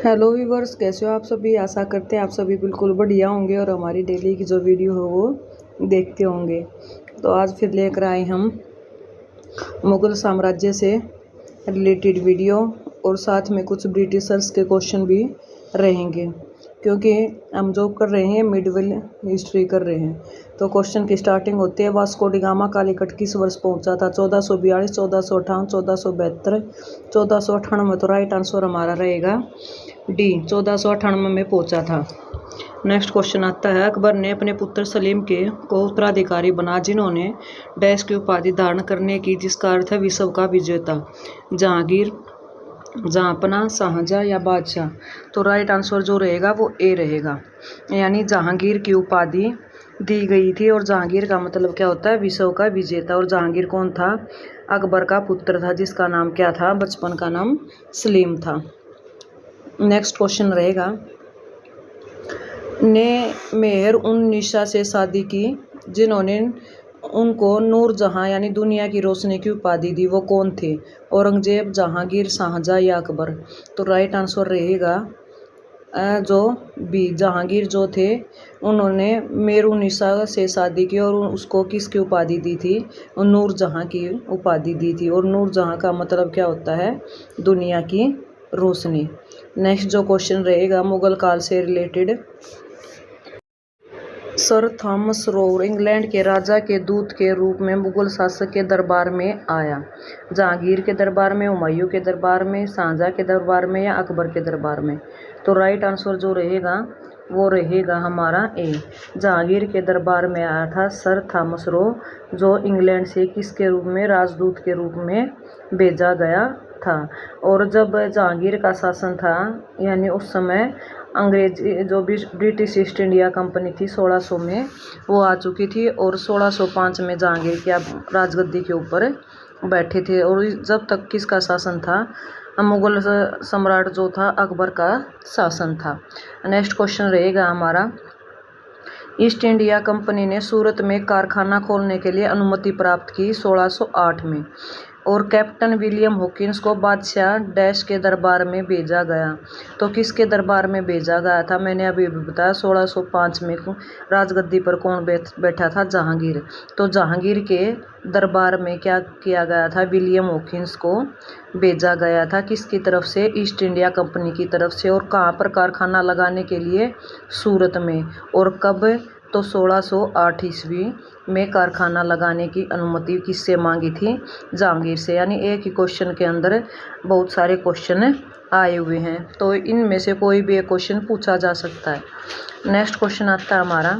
Hello viewers, कैसे हो आप सभी। आशा करते हैं आप सभी बिल्कुल बढ़िया होंगे और हमारी डेली की जो वीडियो हो वो देखते होंगे। तो आज फिर लेकर आए हम मुग़ल साम्राज्य से रिलेटेड वीडियो और साथ में कुछ ब्रिटिशर्स के क्वेश्चन भी रहेंगे, क्योंकि हम जो कर रहे हैं मिडवल हिस्ट्री कर रहे हैं। तो क्वेश्चन की स्टार्टिंग होती है, वास्को डी गामा कालीकट किस वर्ष पहुंचा था? 1442, 1458, 1472, 1498। तो राइट आंसर हमारा रहेगा डी, 1498 में पहुंचा था। नेक्स्ट क्वेश्चन आता है, अकबर ने अपने पुत्र सलीम के को उत्तराधिकारी बना, जिन्होंने डैश की उपाधि धारण करने की, जिसका अर्थ है विश्व का विजेता। जहांगीर, जहांपना, शाहजहां या बादशाह। तो राइट आंसर जो रहेगा वो ए रहेगा, यानी जहांगीर की उपाधि दी गई थी। और जहांगीर का मतलब क्या होता है? विश्व का विजेता। और जहांगीर कौन था? अकबर का पुत्र था, जिसका नाम क्या था? बचपन का नाम सलीम था। नेक्स्ट क्वेश्चन रहेगा, ने मेहर उन निशा से शादी की, जिन्होंने उनको नूरजहां यानी दुनिया की रोशनी की उपाधि दी, वो कौन थे? औरंगजेब, जहांगीर, शाहजहां या अकबर। तो राइट आंसर रहेगा जो बी, जहांगीर जो थे उन्होंने मेरुनिसा से शादी की और उसको किसकी उपाधि दी थी? नूरजहां की उपाधि दी थी। और नूरजहां का मतलब क्या होता है? दुनिया की रोशनी। नेक्स्ट जो क्वेश्चन रहेगा मुगल काल से related, sir Thomas roar England के राजा के दूत के रूप में मुगल शासक के दरबार में आया। जहांगीर के दरबार में, हुमायूं के दरबार में, शाहजहां के दरबार में या अकबर के दरबार में। तो राइट आंसर जो रहेगा वो रहेगा हमारा ए, जहांगीर के दरबार में आया था सर थॉमस रो, जो इंग्लैंड से किसके रूप में? राजदूत के रूप में भेजा गया था। और जब जहांगीर का शासन था, यानी उस समय अंग्रेजी जो भी ब्रिटिश ईस्ट इंडिया कंपनी थी 1600 में वो आ चुकी थी, और 1605 में जहांगीर क्या राजगद्दी के ऊपर बैठे थे। और जब तक किसका शासन था? मुगल सम्राट जो था अकबर का शासन था। नेक्स्ट क्वेश्चन रहेगा हमारा, ईस्ट इंडिया कंपनी ने सूरत में कारखाना खोलने के लिए अनुमति प्राप्त की 1608 में, और कैप्टन विलियम हॉकिंस को बादशाह डैश के दरबार में भेजा गया। तो किसके दरबार में भेजा गया था? मैंने अभी बताया 1605 में राजगद्दी पर कौन बैठा था? जहांगीर। तो जहांगीर के दरबार में क्या किया गया था? विलियम हॉकिंस को भेजा गया था। किसकी तरफ से? ईस्ट इंडिया कंपनी की तरफ से। और कहाँ पर कारखाना लगाने के लिए? सूरत में। और कब? तो 1608 ईस्वी में कारखाना लगाने की अनुमति किससे मांगी थी? जहांगीर से। यानी एक ही क्वेश्चन के अंदर बहुत सारे क्वेश्चन आए हुए हैं, तो इनमें से कोई भी एक क्वेश्चन पूछा जा सकता है। नेक्स्ट क्वेश्चन आता है हमारा,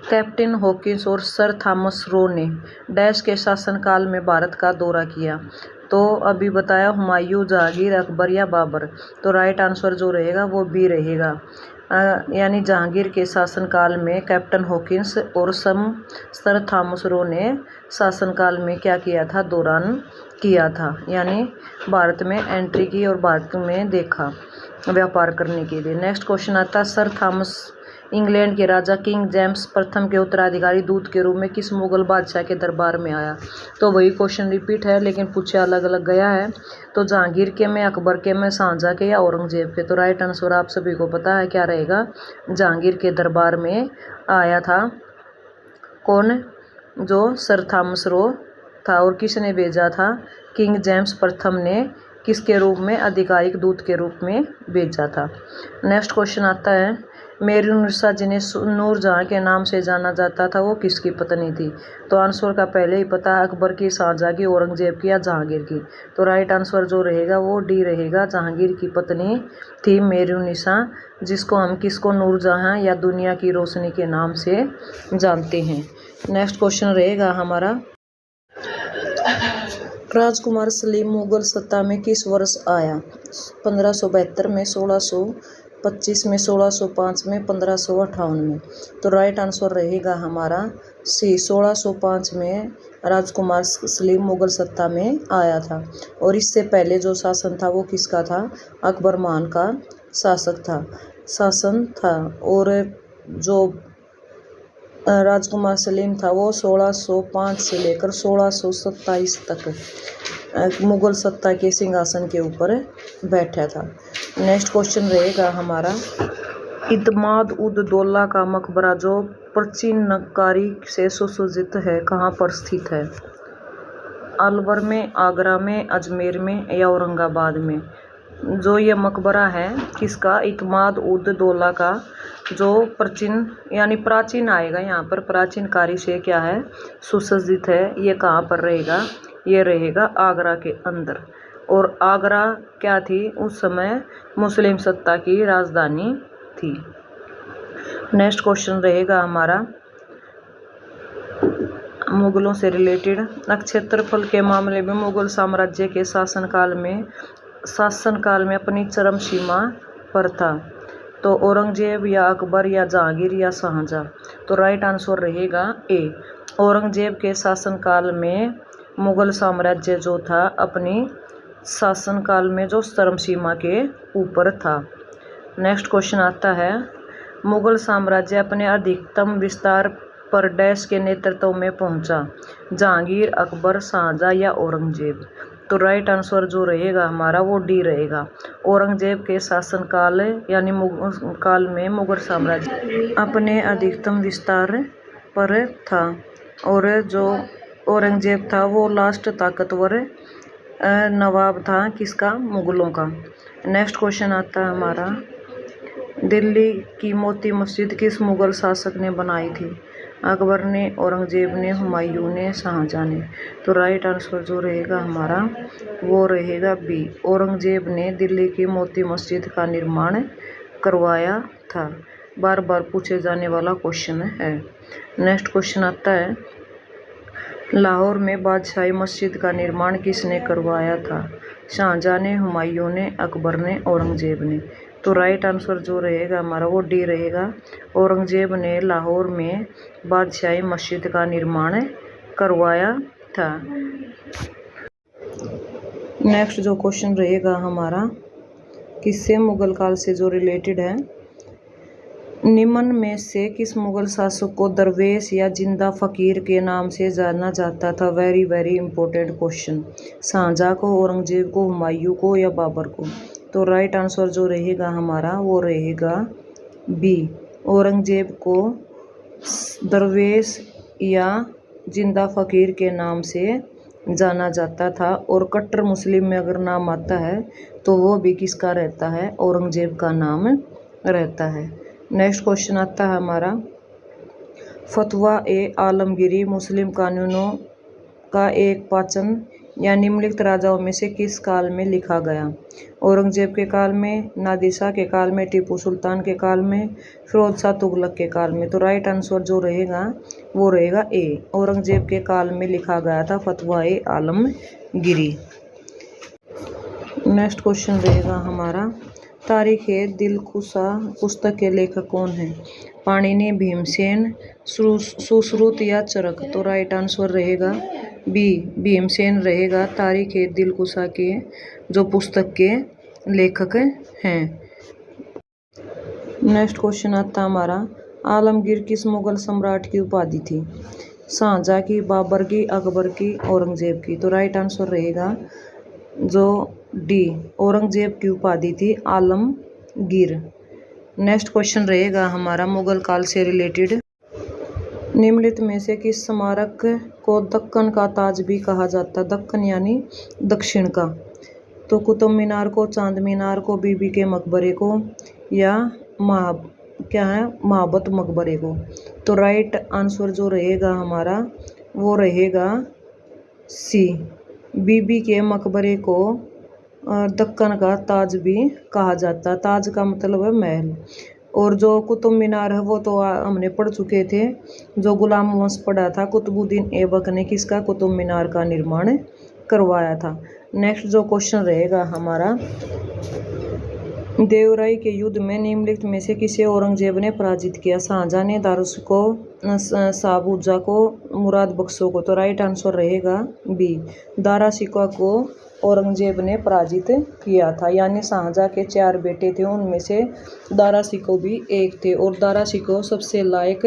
कैप्टन हॉकिंस और सर थॉमस रो ने डैश के शासनकाल में भारत का दौरा किया। तो अभी बताया हुमायूं, जहांगीर, अकबर या बाबर। तो राइट आंसर जो रहेगा वो बी रहेगा, यानी जहांगीर के शासनकाल में कैप्टन हॉकिंस और सर थॉमस रो ने शासनकाल में क्या किया था? दौरान किया था, यानी भारत में एंट्री की और भारत में देखा व्यापार करने के लिए। नेक्स्ट क्वेश्चन आता है, सर थॉमस इंग्लैंड के राजा किंग जेम्स प्रथम के उत्तराधिकारी दूत के रूप में किस मुगल बादशाह के दरबार में आया? तो वही क्वेश्चन रिपीट है, लेकिन पूछे अलग अलग गया है। तो जहांगीर के में, अकबर के में, शाहजहां के या औरंगजेब के। तो राइट आंसर आप सभी को पता है क्या रहेगा? जहांगीर के दरबार में आया था कौन? जो सर थॉमस रो था। और किसने भेजा था? किंग जेम्स प्रथम ने किसके रूप में? आधिकारिक दूत के रूप में भेजा था। नेक्स्ट क्वेश्चन आता है, मेरुनिसा जिन्हें नूरजहां के नाम से जाना जाता था, वो किसकी पत्नी थी? तो आंसर का पहले ही पता है, अकबर की, शाहजहां की, औरंगजेब की या जहांगीर की। तो राइट आंसर जो रहेगा वो डी रहेगा, जहांगीर की पत्नी थी मेरुनिसा, जिसको हम किसको? नूरजहां या दुनिया की रोशनी के नाम से जानते हैं। नेक्स्ट क्वेश्चन रहेगा हमारा, राजकुमार सलीम मुगल सत्ता में किस वर्ष आया? 1572 में, 1625 में, 1605 में, 1558 में। तो राइट आंसर रहेगा हमारा सी, 1605 में राजकुमार सलीम मुगल सत्ता में आया था। और इससे पहले जो शासन था वो किसका था? अकबर महान का शासन था। और जो राजकुमार सलीम था वो 1605 से लेकर 1627 तक मुगल सत्ता के सिंहासन के ऊपर बैठा था। नेक्स्ट क्वेश्चन रहेगा हमारा, इत्माद उद दौला का मकबरा जो प्राचीन नक्कारी से सुसज्जित है कहाँ पर स्थित है? अलवर में, आगरा में, अजमेर में या औरंगाबाद में? जो ये मकबरा है किसका? इत्माद उद दौला का, जो प्राचीन यानी प्राचीन आएगा यहाँ पर, प्राचीन कारी से क्या है? सुसज्जित है। ये कहाँ पर रहेगा? ये रहेगा आगरा के अंदर। और आगरा क्या थी उस समय? मुस्लिम सत्ता की राजधानी थी। नेक्स्ट क्वेश्चन रहेगा हमारा मुगलों से रिलेटेड, क्षेत्रफल के मामले में मुगल साम्राज्य के शासनकाल में अपनी चरम सीमा पर था। तो औरंगजेब या अकबर या जहांगीर या शाहजहां? तो राइट आंसर रहेगा ए, औरंगजेब के शासनकाल में मुगल साम्राज्य जो था अपनी शासनकाल में जो चरम सीमा के ऊपर था। नेक्स्ट क्वेश्चन आता है, मुगल साम्राज्य अपने अधिकतम विस्तार पर डैश के नेतृत्व में पहुंचा? जहांगीर, अकबर, शाहजहां या औरंगजेब? तो राइट आंसर जो रहेगा हमारा वो डी रहेगा। औरंगजेब के शासनकाल यानी काल में मुगल साम्राज्य अपने अधिकतम विस्तार पर था। और जो औरंगजेब था वो लास्ट ताकतवर नवाब था किसका? मुगलों का। नेक्स्ट क्वेश्चन आता है हमारा, दिल्ली की मोती मस्जिद किस मुगल शासक ने बनाई थी? अकबर ने, औरंगजेब ने, हुमायूं ने, शाहजहां ने? तो राइट आंसर जो रहेगा हमारा वो रहेगा बी, औरंगजेब ने दिल्ली की मोती मस्जिद का निर्माण करवाया था। बार बार पूछे जाने वाला क्वेश्चन है। नेक्स्ट क्वेश्चन आता है, लाहौर में बादशाही मस्जिद का निर्माण किसने करवाया था? शाहजहां ने, हुमायूं ने, अकबर ने, औरंगजेब ने? तो राइट आंसर जो रहेगा हमारा वो डी रहेगा, औरंगजेब ने लाहौर में बादशाही मस्जिद का निर्माण करवाया था। नेक्स्ट जो क्वेश्चन रहेगा हमारा किससे मुगल काल से जो रिलेटेड है, निम्न में से किस मुगल शासक को दरवेश या जिंदा फकीर के नाम से जाना जाता था? Very very important question. Shahjahan को, औरंगजेब को, हुमायूं को या बाबर को? तो राइट आंसर जो रहेगा हमारा वो रहेगा बी, औरंगजेब को दरवेश या जिंदा फकीर के नाम से जाना जाता था। और कट्टर मुस्लिम में अगर नाम आता है तो वो भी किसका रहता है? औरंगजेब का नाम रहता है। नेक्स्ट क्वेश्चन आता है हमारा, फतवा ए आलमगीरी मुस्लिम कानूनों का एक पाचन या निम्नलिखित राजाओं में से किस काल में लिखा गया? औरंगजेब के काल में, नादिर शाह के काल में, टीपू सुल्तान के काल में, फिरोज शाह तुगलक के काल में? तो राइट आंसर जो रहेगा वो रहेगा ए, औरंगजेब के काल में लिखा गया था फतवा ए आलमगीरी। नेक्स्ट क्वेश्चन रहेगा हमारा, तारीख़ दिलकुशा पुस्तक के लेखक कौन हैं? पाणिनि, भीमसेन, सुश्रुत या चरक? तो राइट आंसर रहेगा बी, भीमसेन रहेगा तारीख़ दिलकुशा के जो पुस्तक के लेखक हैं। नेक्स्ट क्वेश्चन आता हमारा, आलमगीर किस मुगल सम्राट की उपाधि थी? शाहजहां की, बाबर की, अकबर की, औरंगजेब की? तो राइट आंसर रहेगा जो डी, औरंगजेब की उपाधि थी आलमगीर। नेक्स्ट क्वेश्चन रहेगा हमारा मुगल काल से रिलेटेड, निम्नलिखित में से किस स्मारक को दक्कन का ताज भी कहा जाता? दक्कन यानी दक्षिण का? तो कुतुब मीनार को, चांद मीनार को, बीबी के मकबरे को या महाबत मकबरे को? तो राइट आंसर जो रहेगा हमारा वो रहेगा सी, बीबी के मकबरे को दक्कन का ताज भी कहा जाता। ताज का मतलब है महल। और जो कुतुब मीनार है वो तो हमने पढ़ चुके थे, जो गुलाम वंश पढ़ा था, कुतुबुद्दीन ऐबक ने किसका? कुतुब मीनार का निर्माण करवाया था। नेक्स्ट जो क्वेश्चन रहेगा हमारा, देवराई के युद्ध में निम्नलिखित में से किसे औरंगजेब ने पराजित किया? शाहजहां ने, दारुस को, शाहबूजा को, मुराद बख्शो को? तो राइट आंसर रहेगा बी, दारा शिकोह को औरंगजेब ने पराजित किया था। यानी शाहजहां के 4 बेटे थे, उनमें से दारा शिकोह भी एक थे। और दारा शिकोह सबसे लायक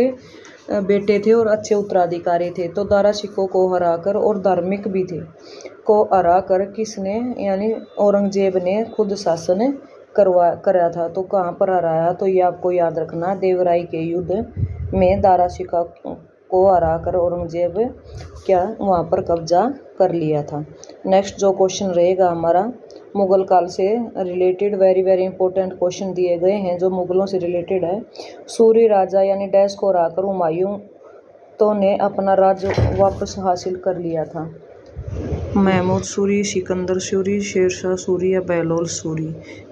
बेटे थे और अच्छे उत्तराधिकारी थे। तो दारा शिकोह को हराकर, और धार्मिक भी थे, को हराकर किसने यानी औरंगजेब ने खुद शासन कराया था। तो कहाँ पर हराया, तो ये आपको याद रखना, देवराय के युद्ध में दारा शिकोह को हराकर औरंगजेब क्या वहाँ पर कब्जा कर लिया था। नेक्स्ट जो क्वेश्चन रहेगा हमारा मुगल काल से related, very very important question दिए गए हैं जो मुगलों से रिलेटेड है। सूरी राजा यानी डैश को हराकर हुमायूं तो ने अपना राज्य वापस हासिल कर लिया था। महमूद सूरी, सिकंदर सूरी, शेरशाह सूरी या बहलोल सूरी।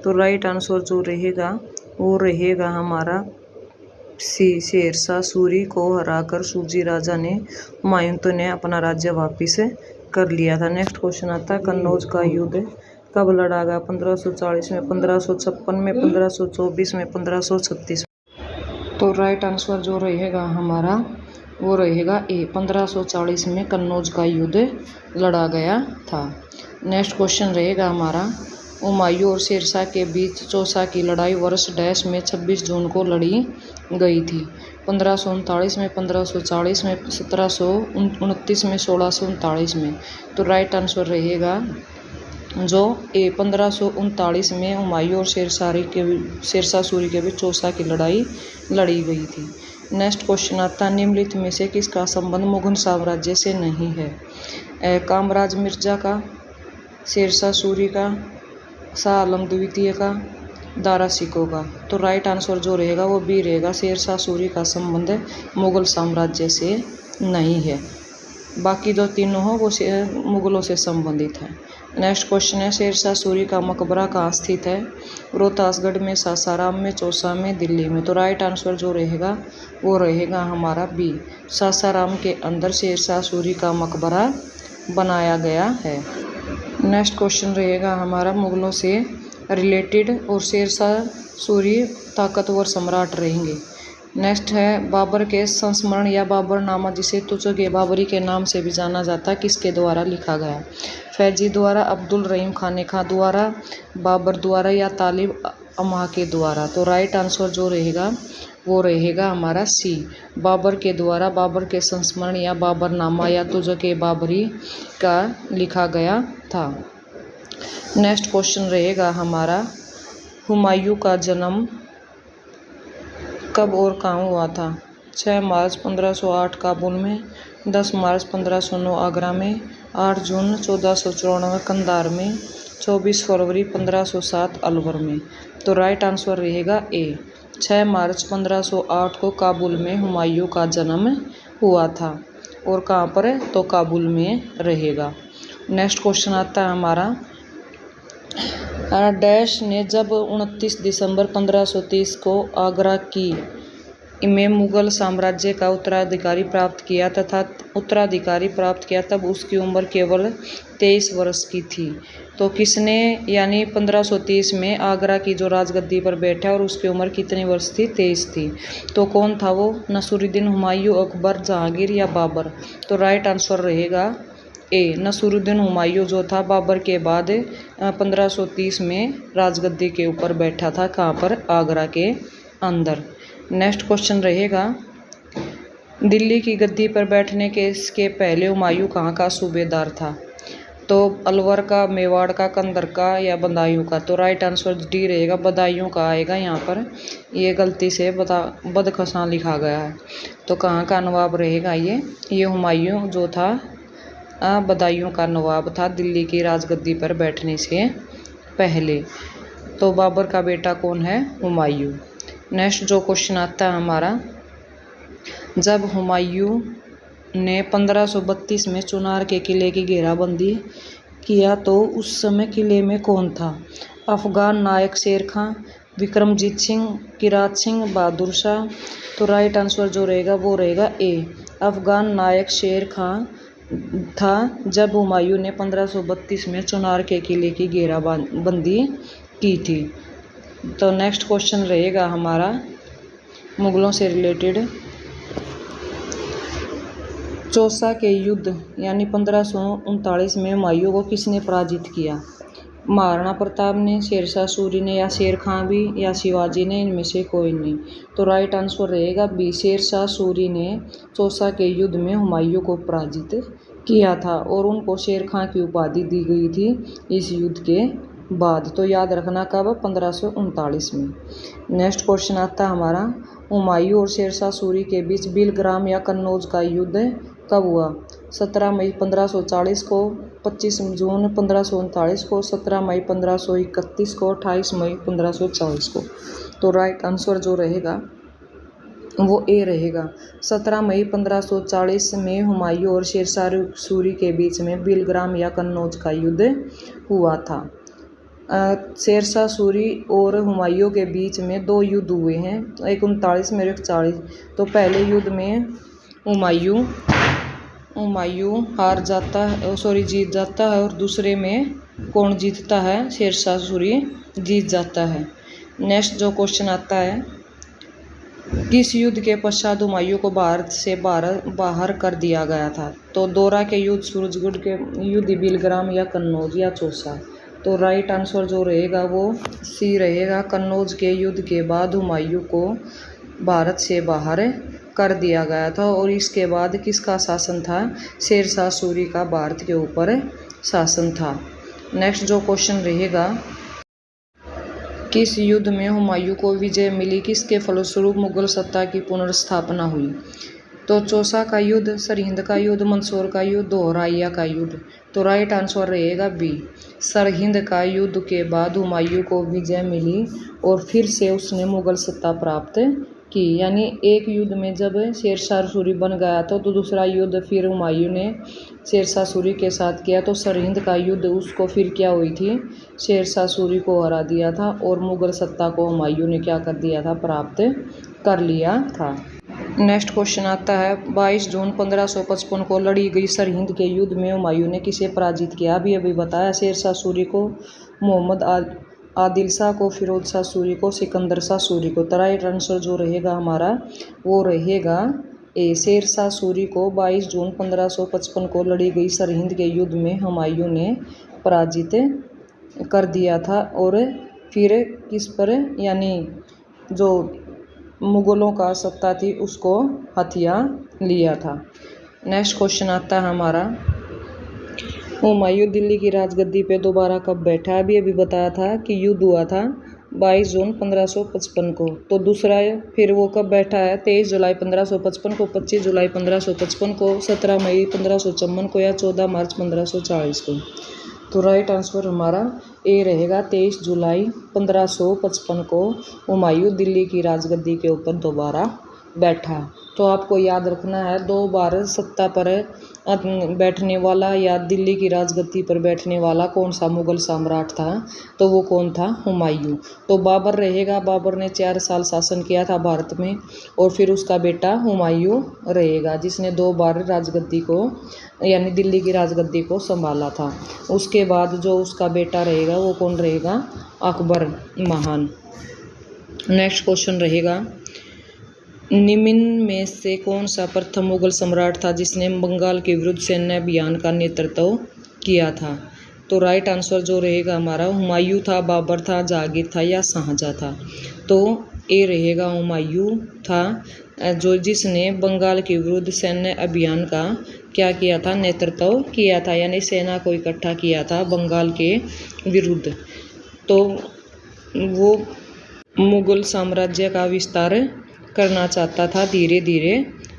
तो राइट आंसर जो रहेगा वो रहेगा हमारा सी, शेरशाह सूरी को हराकर सूरी राजा ने हुमायूं तो ने अपना राज्य वापिस कर लिया था। नेक्स्ट क्वेश्चन आता है कन्नौज का युद्ध कब लड़ा गया, 1540 में, 1556 में, 1524 में, 1536 में। तो राइट आंसर जो रहेगा हमारा वो रहेगा ए, 1540 में कन्नौज का युद्ध लड़ा गया था। नेक्स्ट क्वेश्चन रहेगा हमारा हुमायूं और शेरशाह के बीच चौसा की लड़ाई वर्ष डैश में 26 जून को लड़ी गई थी। 1539 में, 1540 में, 1729 में, 1639 में। तो राइट आंसर रहेगा जो ए, 1539 में हुमायूं और शेरशाह सूरी के बीच चौसा की लड़ाई लड़ी गई थी। नेक्स्ट क्वेश्चन आता है निम्नलिखित में से किसका संबंध मुगल साम्राज्य से नहीं है। कामराज मिर्जा का, शेरशाह सूरी का, शाह आलम द्वितीय का, दारा शिकोह का। तो राइट आंसर जो रहेगा वो बी रहेगा, शेरशाह सूरी का संबंध मुगल साम्राज्य से नहीं है। बाकी जो तीनों हो वो मुगलों से संबंधित हैं। नेक्स्ट क्वेश्चन है शेरशाह सूरी का मकबरा कहाँ स्थित है। रोहतासगढ़ में, सासाराम में, चौसा में, दिल्ली में। तो राइट आंसर जो रहेगा वो रहेगा हमारा बी, सासाराम के अंदर शेरशाह सूरी का मकबरा बनाया गया है। नेक्स्ट क्वेश्चन रहेगा हमारा मुगलों से रिलेटेड और शेरशाह सूरी ताकतवर सम्राट रहेंगे। नेक्स्ट है बाबर के संस्मरण या बाबरनामा जिसे तुज़-ए बाबरी के नाम से भी जाना जाता है किसके द्वारा लिखा गया। फैजी द्वारा, अब्दुल रहीम खाने खां द्वारा, बाबर द्वारा या तालिब अम्हा के द्वारा। तो राइट आंसर जो रहेगा वो रहेगा हमारा सी, बाबर के द्वारा बाबर के संस्मरण या बाबरनामा या तुज़-ए बाबरी का लिखा गया था। नेक्स्ट क्वेश्चन रहेगा हमारा हुमायूं का जन्म कब और कहाँ हुआ था। 6 मार्च 1508 काबुल में, 10 मार्च 1509 आगरा में, 8 जून 1494 कंधार में, 24 फरवरी 1507 अलवर में। तो राइट आंसर रहेगा ए, 6 मार्च 1508 को काबुल में हुमायूं का जन्म हुआ था। और कहाँ पर है, तो काबुल में रहेगा। नेक्स्ट क्वेश्चन आता है हमारा डैश ने जब 29 दिसंबर 1530 को आगरा की में मुगल साम्राज्य का उत्तराधिकारी प्राप्त किया तब उसकी उम्र केवल 23 वर्ष की थी। तो किसने यानी 1530 में आगरा की जो राजगद्दी पर बैठा और उसकी उम्र कितनी वर्ष थी, 23 थी। तो कौन था वो, नसरुद्दीन, हुमायूं, अकबर, जहांगीर या बाबर। तो राइट आंसर रहेगा ए, नसरुद्दीन हुमायूं जो था बाबर के बाद 1530 में राजगद्दी के ऊपर बैठा था, कहाँ पर, आगरा के अंदर। नेक्स्ट क्वेश्चन रहेगा दिल्ली की गद्दी पर बैठने के पहले हुमायूं कहाँ का सूबेदार था। तो अलवर का, मेवाड़ का, कंदर का या बदायूं का। तो राइट आंसर डी रहेगा, बदायूं का आएगा यहाँ पर, ये गलती से बदखशां लिखा गया है। तो कहाँ का नवाब रहेगा ये हुमायूं जो था बदायूं का नवाब था दिल्ली की राजगद्दी पर बैठने से पहले। तो बाबर का बेटा कौन है, हुमायूं। नेक्स्ट जो क्वेश्चन आता है हमारा, जब हुमायूं ने 1532 में चुनार के किले की घेराबंदी किया तो उस समय किले में कौन था। अफगान नायक शेर खां, विक्रमजीत सिंह, किरात सिंह, बहादुर शाह। तो राइट आंसर जो रहेगा वो रहेगा ए, अफगान नायक शेर खां था जब हुमायूं ने 1532 में चुनार के किले की घेराबंदी की थी। तो नेक्स्ट क्वेश्चन रहेगा हमारा मुगलों से रिलेटेड, चौसा के युद्ध यानी 1539 में हुमायूं को किसने पराजित किया। महाराणा प्रताप ने, शेरशाह सूरी ने या शेर खां भी या शिवाजी ने, इनमें से कोई नहीं। तो राइट आंसर रहेगा बी, शेरशाह सूरी ने चौसा के युद्ध में हुमायूं को पराजित किया था और उनको शेर खां की उपाधि दी गई थी इस युद्ध के बाद। तो याद रखना कब, 1539 में। नेक्स्ट क्वेश्चन आता है हमारा, हुमायूं और शेरशाह सूरी के बीच बिलग्राम या कन्नौज का युद्ध कब हुआ? 17 मई 1540 को, 25 जून 1539 को, 17 मई 1531 को, 28 मई 1540 को। तो राइट आंसर जो रहेगा वो ए रहेगा। 17 मई 1540 में हुमायूं और शेरशाह सूरी के बीच में बिलग्राम या कन्नौज का युद्ध हुआ था। शेरशाह सूरी और हुमायूं के बीच में 2 युद्ध हुए हैं, एक 39 में, एक 40। तो पहले युद्ध में हुमायूं हार जाता है, जीत जाता है, और दूसरे में कौन जीतता है? शेरशाह सूरी जीत जाता है। नेक्स्ट जो क्वेश्चन आता है, किस युद्ध के पश्चात हुमायूं को भारत से बाहर कर दिया गया था? तो दोरा के युद्ध, सूरजगढ़ के युद्ध, बिलग्राम या कन्नौज या चौसा। तो राइट आंसर जो रहेगा वो सी रहेगा। कन्नौज के युद्ध के बाद हुमायूं को भारत से बाहर कर दिया गया था, और इसके बाद किसका शासन था? शेरशाह सूरी का भारत के ऊपर शासन था। नेक्स्ट जो क्वेश्चन रहेगा, किस युद्ध में हुमायूं को विजय मिली, किसके फलस्वरूप मुगल सत्ता की पुनर्स्थापना हुई? तो चौसा का युद्ध, सरहिंद का युद्ध, मंदसौर का युद्ध, दोहराइया का युद्ध। तो राइट आंसर रहेगा बी। सरहिंद का युद्ध के बाद हुमायूं को विजय मिली और फिर से उसने मुगल सत्ता प्राप्त की। यानी एक युद्ध में जब शेरशाह सूरी बन गया था, तो दूसरा युद्ध फिर हुमायूं ने शेरशाह सूरी के साथ किया। तो सरहिंद का युद्ध उसको फिर क्या हुई थी? शेरशाह सूरी को हरा दिया था, और मुगल सत्ता को हुमायूं ने क्या कर दिया था? प्राप्त कर लिया था। नेक्स्ट क्वेश्चन आता है, 22 जून 1555 को लड़ी गई सरहिंद के युद्ध में हुमायूं ने किसे पराजित किया? अभी बताया, शेरशाह सूरी को, मोहम्मद आदिल शाह को, फिरोज शाह सूरी को, सिकंदर शाह सूरी को। तो राइट आंसर जो रहेगा हमारा वो रहेगा ए। शेरशाह सूरी को 22 जून 1555 को लड़ी गई सरहिंद के युद्ध में हुमायूं ने पराजित कर दिया था, और फिर किस पर, यानी जो मुगलों का सत्ता थी उसको हथिया लिया था। नेक्स्ट क्वेश्चन आता है हमारा, हुमायूं दिल्ली की राजगद्दी पे दोबारा कब बैठा? अभी बताया था कि युद्ध हुआ था 22 जून 1555 को। तो दूसरा फिर वो कब बैठा है? 23 जुलाई 1555 को, 25 जुलाई 1555 को, 17 मई 1554 को, या 14 मार्च 1540 को। तो राइट आंसर हमारा ए रहेगा। 23 जुलाई 1555 को हुमायूं दिल्ली की राजगद्दी के ऊपर दोबारा बैठा। तो आपको याद रखना है, 2 बार सत्ता पर बैठने वाला या दिल्ली की राजगद्दी पर बैठने वाला कौन सा मुगल सम्राट था? तो वो कौन था? हुमायूं। तो बाबर रहेगा, बाबर ने 4 साल शासन किया था भारत में, और फिर उसका बेटा हुमायूं रहेगा, जिसने 2 बार राजगद्दी को, यानी दिल्ली की राजगद्दी को संभाला था। उसके बाद जो उसका बेटा रहेगा वो कौन रहेगा? अकबर महान। नेक्स्ट क्वेश्चन रहेगा, निम्न में से कौन सा प्रथम मुगल सम्राट था जिसने बंगाल के विरुद्ध सैन्य अभियान का नेतृत्व किया था? तो राइट आंसर जो रहेगा हमारा हुमायूं था, बाबर था, जहांगीर था, या शाहजहां था। तो ए रहेगा, हुमायूं था, जो जिसने बंगाल के विरुद्ध सैन्य अभियान का क्या किया था? नेतृत्व किया था, यानी सेना को इकट्ठा किया था बंगाल के विरुद्ध। तो वो मुगल साम्राज्य का विस्तार करना चाहता था धीरे धीरे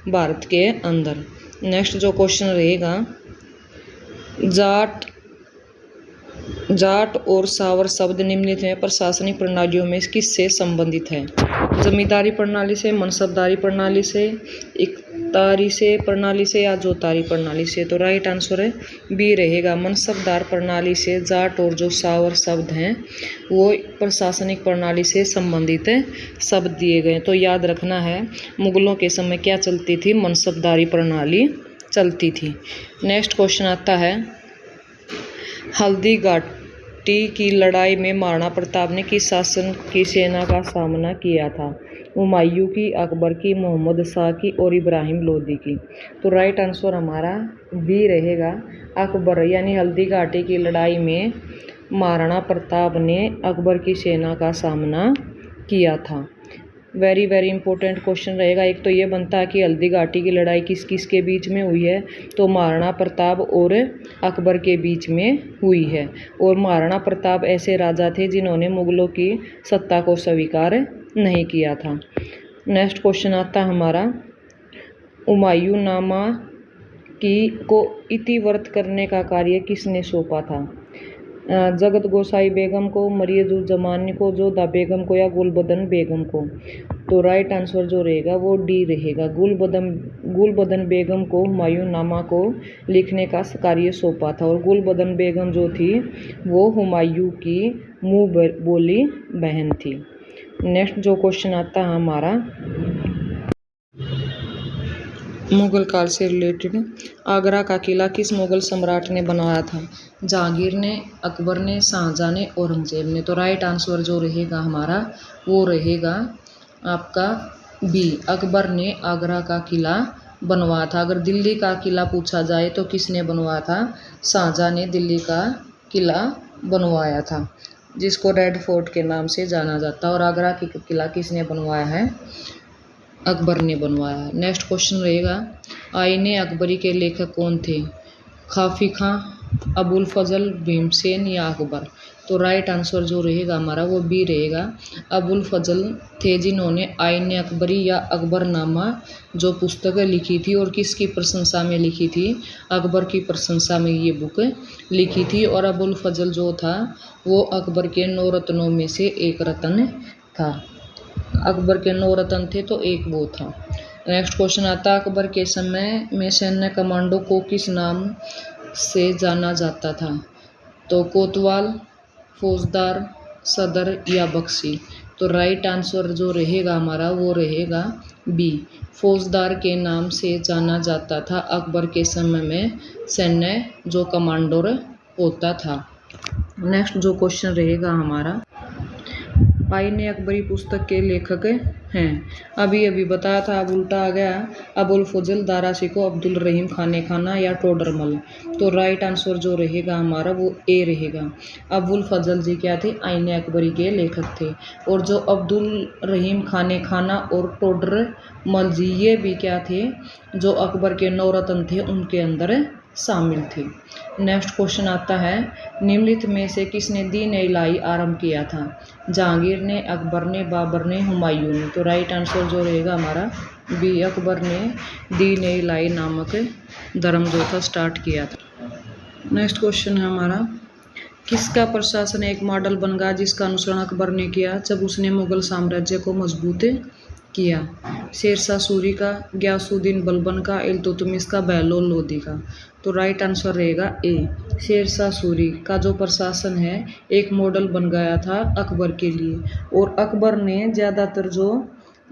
भारत के अंदर। नेक्स्ट जो क्वेश्चन रहेगा, जाट और सावर शब्द निम्नलिखित में प्रशासनिक प्रणालियों में किससे संबंधित है? जमींदारी प्रणाली से, मनसबदारी प्रणाली से, इकतारी से प्रणाली से, या जोतारी प्रणाली से। तो राइट आंसर है बी रहेगा, मनसबदार प्रणाली से। जाट और जो सावर शब्द हैं वो प्रशासनिक प्रणाली से संबंधित शब्द दिए गए। तो याद रखना है, मुगलों के समय क्या चलती थी? मनसबदारी प्रणाली चलती थी। नेक्स्ट क्वेश्चन आता है, हल्दी घाटी की लड़ाई में महाराणा प्रताप ने किस शासन की सेना का सामना किया था? हुमायूं की, अकबर की, मोहम्मद शाह की, और इब्राहिम लोदी की। तो राइट आंसर हमारा बी रहेगा, अकबर। यानी हल्दी घाटी की लड़ाई में महाराणा प्रताप ने अकबर की सेना का सामना किया था। वेरी वेरी इंपॉर्टेंट क्वेश्चन रहेगा। एक तो ये बनता है कि हल्दी घाटी की लड़ाई किस किस के बीच में हुई है, तो महाराणा प्रताप और अकबर के बीच में हुई है। और महाराणा प्रताप ऐसे राजा थे जिन्होंने मुगलों की सत्ता को स्वीकार नहीं किया था। नेक्स्ट क्वेश्चन आता है हमारा, हुमायूंनामा को इतिवृत्त करने का कार्य किसने सौंपा था? जगत गोसाई बेगम को, मरियजुज़्ज़मानी को, जोधा बेगम को या गुलबदन बेगम को? तो राइट आंसर जो रहेगा वो डी रहेगा। गुलबदन बेगम को हुमायूंनामा को लिखने का कार्य सौंपा था। और गुलबदन बेगम जो थी वो हुमायूं की मुंह बोली बहन थी। नेक्स्ट जो क्वेश्चन आता है हमारा, मुगल काल से रिलेटेड, आगरा का किला किस मुगल सम्राट ने बनवाया था? जहांगीर ने, अकबर ने, शाहजहां ने, औरंगजेब ने? तो राइट आंसर जो रहेगा हमारा वो रहेगा आपका बी, अकबर ने आगरा का किला बनवाया था। अगर दिल्ली का किला पूछा जाए तो किसने बनवाया था? शाहजहां ने दिल्ली का किला बनवाया था, जिसको रेड फोर्ट के नाम से जाना जाता है। और आगरा की किला किसने बनवाया है? अकबर ने बनवाया है। नेक्स्ट क्वेश्चन रहेगा, आईने अकबरी के लेखक कौन थे? काफी खां, अबुल फजल, भीमसेन या अकबर? तो राइट आंसर जो रहेगा हमारा वो बी रहेगा, अबुल फजल थे, जिन्होंने आईने अकबरी या अकबरनामा जो पुस्तक लिखी थी। और किसकी प्रशंसा में लिखी थी? अकबर की प्रशंसा में ये बुक लिखी थी। और अबुल फजल जो था वो अकबर के 9 रत्नों में से एक रत्न था। अकबर के 9 रत्न थे तो एक वो था। नेक्स्ट क्वेश्चन आता है, अकबर के समय में सैन्य कमांडो को किस नाम से जाना जाता था? तो कोतवाल, फौजदार, सदर या बख्शी? तो राइट आंसर जो रहेगा हमारा वो रहेगा बी, फौजदार के नाम से जाना जाता था अकबर के समय में सैन्य जो कमांडोर होता था। नेक्स्ट जो क्वेश्चन रहेगा हमारा, आईने अकबरी पुस्तक के लेखक हैं? अभी अभी बताया था, अब उल्टा आ गया। अबुल फजल, दारा शिकोह, अब्दुल रहीम खाने खाना या टोडरमल? तो राइट आंसर जो रहेगा हमारा वो ए रहेगा। अबुल फजल जी क्या थे? आईने अकबरी के लेखक थे। और जो अब्दुल रहीम खाने खाना और टोडरमल जी ये भी क्या थे? जो अकबर के 9 रत्न थे उनके अंदर शामिल थे। नेक्स्ट क्वेश्चन आता है, निम्नलिखित में से किसने दीन ए इलाही आरंभ किया था? जहांगीर ने, अकबर ने, बाबर ने, हुमायूं ने? तो राइट आंसर जो रहेगा हमारा बी, अकबर ने दीन ए इलाही नामक धर्म जो था स्टार्ट किया था। नेक्स्ट क्वेश्चन है हमारा, किसका प्रशासन एक मॉडल बन गया जिसका अनुसरण अकबर ने किया जब उसने मुगल साम्राज्य को मजबूत किया? शेरशाह सूरी का, गयासुद्दीन बलबन का, इल्तुतमिश का, बहलोल लोदी का? तो राइट आंसर रहेगा ए, शेरशाह सूरी का जो प्रशासन है एक मॉडल बन गया था अकबर के लिए। और अकबर ने ज़्यादातर जो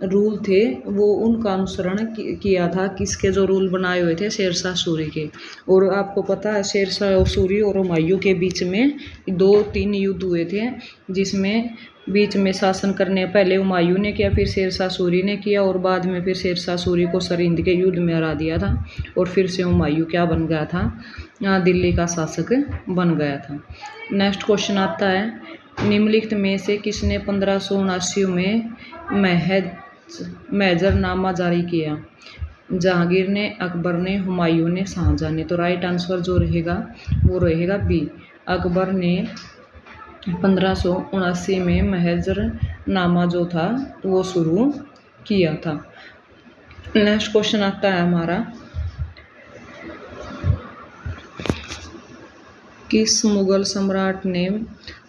रूल थे वो उनका अनुसरण किया था। किसके जो रूल बनाए हुए थे? शेरशाह सूरी के। और आपको पता है शेरशाह सूरी और हुमायूं के बीच में 2-3 युद्ध हुए थे, जिसमें बीच में शासन करने पहले हुमायूं ने किया, फिर शेरशाह सूरी ने किया, और बाद में फिर शेरशाह सूरी को सरहिंद के युद्ध में हरा दिया था। और फिर से हुमायूं क्या बन गया था? दिल्ली का शासक बन गया था। नेक्स्ट क्वेश्चन आता है, निम्नलिखित में से किसने 1579 में महजरनामा जारी किया? जहांगीर ने, अकबर ने, हुमायूं ने, शाहजहां ने? तो राइट आंसर जो रहेगा वो रहेगा बी, अकबर ने 1579 में महजरनामा जो था वो शुरू किया था। नेक्स्ट क्वेश्चन आता है हमारा, किस मुगल सम्राट ने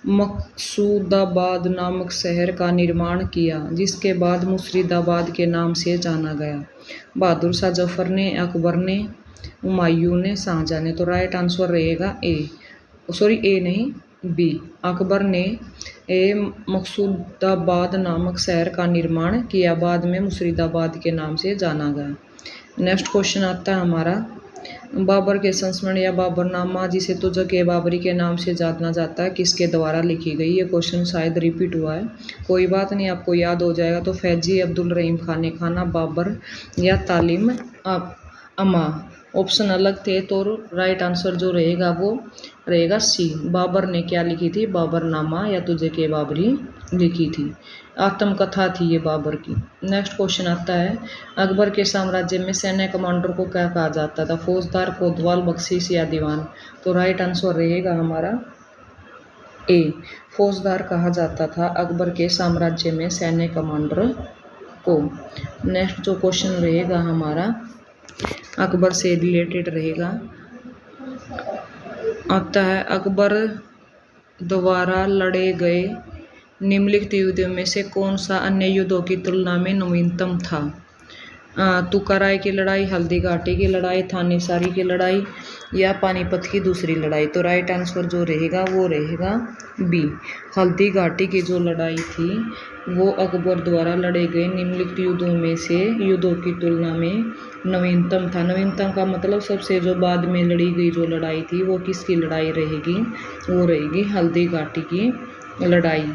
मकसूदाबाद नामक शहर का निर्माण किया जिसके बाद मुर्शिदाबाद के नाम से जाना गया? बहादुर शाह जफर ने, अकबर ने, हुमायूं ने, शाहजहां ने? तो राइट आंसर रहेगा ए नहीं बी, अकबर ने मकसूदाबाद नामक शहर का निर्माण किया, बाद में मुर्शिदाबाद के नाम से जाना गया। नेक्स्ट क्वेश्चन आता है हमारा, बाबर के संस्मरण या बाबरनामा जिसे तुज़्क़-ए बाबरी के नाम से जाना जाता है किसके द्वारा लिखी गई? ये क्वेश्चन शायद रिपीट हुआ है, कोई बात नहीं, आपको याद हो जाएगा। तो फैजी, अब्दुल रहीम खाने खाना, बाबर या तालिम अमा? ऑप्शन अलग थे तो राइट आंसर जो रहेगा वो रहेगा सी, बाबर ने क्या लिखी थी? बाबरनामा या तुज़्क़-ए बाबरी लिखी थी। आत्मकथा थी ये बाबर की। नेक्स्ट क्वेश्चन आता है, अकबर के साम्राज्य में सैन्य कमांडर को क्या कहा जाता था? फौजदार, कोतवाल, बख्शीश या दीवान? तो राइट आंसर रहेगा हमारा ए, फौजदार कहा जाता था अकबर के साम्राज्य में सैन्य कमांडर को। नेक्स्ट जो क्वेश्चन रहेगा हमारा अकबर से रिलेटेड रहेगा, आता है, अकबर द्वारा लड़े गए निम्नलिखित युद्धों में से कौन सा अन्य युद्धों की तुलना में नवीनतम था? तुकाराय की लड़ाई, हल्दी घाटी की लड़ाई, थानेसारी की लड़ाई या पानीपत की दूसरी लड़ाई? तो राइट आंसर जो रहेगा वो रहेगा बी, हल्दी घाटी की जो लड़ाई थी वो अकबर द्वारा लड़े गए निम्नलिखित युद्धों में से युद्धों की तुलना में नवीनतम था। नवीनतम का मतलब सबसे जो बाद में लड़ी गई जो लड़ाई थी वो किसकी लड़ाई रहेगी? वो रहेगी हल्दी घाटी की लड़ाई।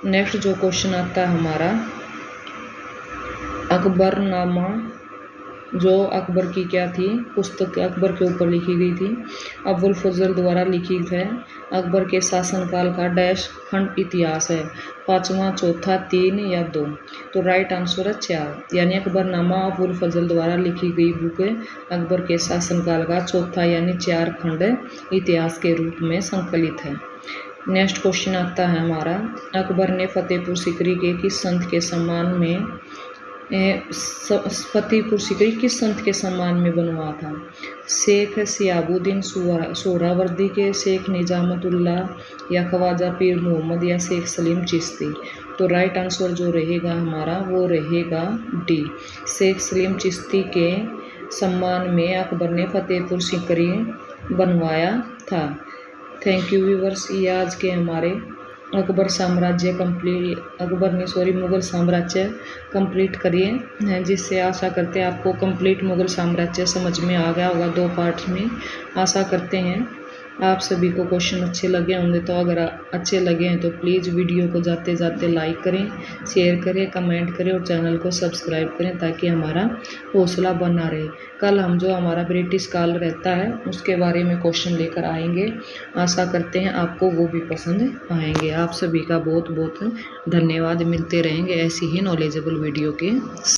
नेक्स्ट जो क्वेश्चन आता है हमारा, अकबरनामा जो अकबर की क्या थी? पुस्तक अकबर के ऊपर लिखी गई थी, अबुल फजल द्वारा लिखी है। अकबर के शासनकाल का डैश खंड इतिहास है? 5वां, चौथा, 3 या 2? तो राइट आंसर है 4, यानी अकबरनामा अबुल फजल द्वारा लिखी गई बुक अकबर के शासनकाल का चौथा यानी 4 खंड इतिहास के रूप में संकलित है। नेक्स्ट क्वेश्चन आता है हमारा, अकबर ने फतेहपुर सीकरी के किस संत के सम्मान में फतेहपुर सीकरी किस संत के सम्मान में बनवा था? शेख सियाबुद्दीन सोहरावर्दी के, शेख निजामतुल्लाह या ख्वाजा पीर मोहम्मद या शेख सलीम चिश्ती? तो राइट आंसर जो रहेगा हमारा वो रहेगा डी, शेख सलीम चिश्ती के सम्मान में अकबर ने फतेहपुर सीकरी बनवाया था। थैंक यू व्यूअर्स, ये आज के हमारे मुगल साम्राज्य कंप्लीट करिए, जिससे आशा करते हैं आपको कंप्लीट मुगल साम्राज्य समझ में आ गया होगा 2 पार्ट्स में। आशा करते हैं आप सभी को क्वेश्चन अच्छे लगे होंगे। तो अगर अच्छे लगे हैं तो प्लीज़ वीडियो को जाते जाते लाइक करें, शेयर करें, कमेंट करें और चैनल को सब्सक्राइब करें ताकि हमारा हौसला बना रहे। कल हम जो हमारा ब्रिटिश काल रहता है उसके बारे में क्वेश्चन लेकर आएंगे। आशा करते हैं आपको वो भी पसंद आएंगे। आप सभी का बहुत बहुत धन्यवाद। मिलते रहेंगे ऐसी ही नॉलेजेबल वीडियो के।